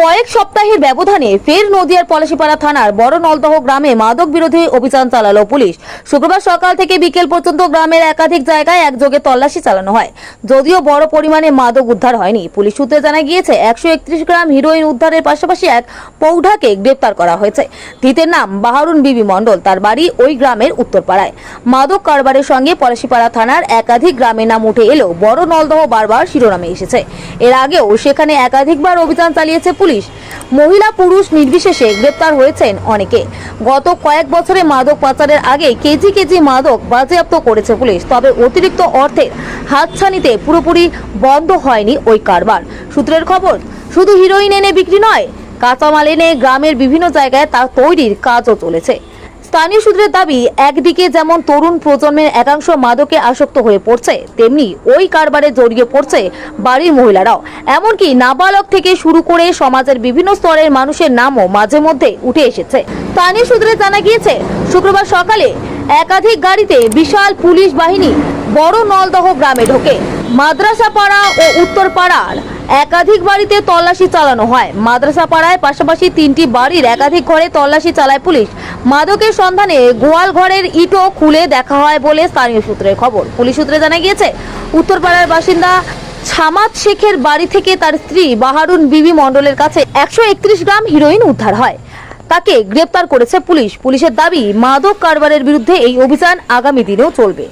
কয়েক সপ্তাহের ব্যবধানে ফের নদিয়ার পলাশীপাড়া থানার বড় নলদহ গ্রামে মাদক বিরোধী অভিযান চালালো পুলিশ। শুক্রবার সকাল থেকে বিকেল পর্যন্ত গ্রামের একাধিক জায়গায় একযোগে তল্লাশি চালানো হয়। যদিও বড় পরিমাণে মাদক উদ্ধার হয়নি। পুলিশ সূত্রে জানা গিয়েছে 131 গ্রাম হিরোইন উদ্ধারের পাশাপাশি এক পৌঢাকে গ্রেপ্তার করা হয়েছে। ধৃতের নাম বাহারুন বিবি মণ্ডল, তার বাড়ি ওই গ্রামের উত্তরপাড়ায়। মাদক কারবারের সঙ্গে পলাশীপাড়া থানার একাধিক গ্রামের নাম উঠে এলেও বড় নলদহ বারবার শিরোনামে এসেছে। এর আগেও সেখানে একাধিকবার অভিযান চালিয়েছে পুলিশ। মহিলা পুরুষ নির্বিশেষে গ্রেপ্তার হয়েছেন অনেকে। গত কয়েক বছরে মাদক পাচারের আগে কেজি কেজি মাদক বাজেয়াপ্ত করেছে পুলিশ। তবে অতিরিক্ত অর্থের হাতছানিতে পুরোপুরি বন্ধ হয়নি ওই কারবার। সূত্রের খবর, শুধু হিরোইন এনে বিক্রি নয়, কাঁচামাল এনে গ্রামের বিভিন্ন জায়গায় তা তৈরির কাজও চলেছে। স্থানীয় সূত্রের দাবি, একদিকে যেমন তরুণ প্রজন্মের একাংশ মাদকে আসক্ত হয়ে পড়ছে, তেমনি ওই কারবারে জড়িয়ে পড়ছে বাড়ির মহিলারাও। এমনকি নাবালক থেকে শুরু করে সমাজের বিভিন্ন স্তরের মানুষের নামও মাঝে মধ্যে উঠে এসেছে। স্থানীয় সূত্রে জানা গিয়েছে, শুক্রবার সকালে একাধিক গাড়িতে বিশাল পুলিশ বাহিনী বড় নলদহ গ্রামে ঢোকে। মাদ্রাসা পাড়া ও উত্তর পাড়ার একাধিক বাড়িতে তল্লাশি চালানো হয়। মাদ্রাসা পাড়ায় পাশাপাশি 3টি বাড়ির একাধিক ঘরে তল্লাশি চালায় পুলিশ। মাদকের সন্ধানে গোয়াল ঘরের ইটও খুলে দেখা হয় বলে স্থানীয় সূত্রের খবর। পুলিশ সূত্রে জানা গিয়েছে, উত্তরপাড়ার বাসিন্দা ছামাদ শেখের বাড়ি থেকে তার স্ত্রী বাহারুন বিবি মণ্ডলের কাছে 131 গ্রাম হিরোইন উদ্ধার হয়। তাকে গ্রেপ্তার করেছে পুলিশ। পুলিশের দাবি, মাদক কারবারের বিরুদ্ধে এই অভিযান আগামী দিনেও চলবে।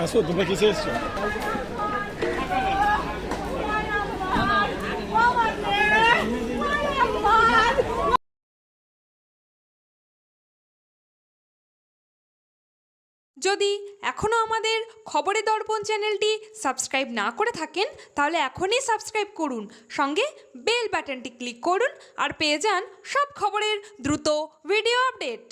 আসো, তোমরা কিসে এসছো? যদি এখনও আমাদের খবরের দর্পণ চ্যানেলটি সাবস্ক্রাইব না করে থাকেন, তাহলে এখনই সাবস্ক্রাইব করুন, সঙ্গে বেল বাটনটি ক্লিক করুন আর পেয়ে যান সব খবরের দ্রুত ভিডিও আপডেট।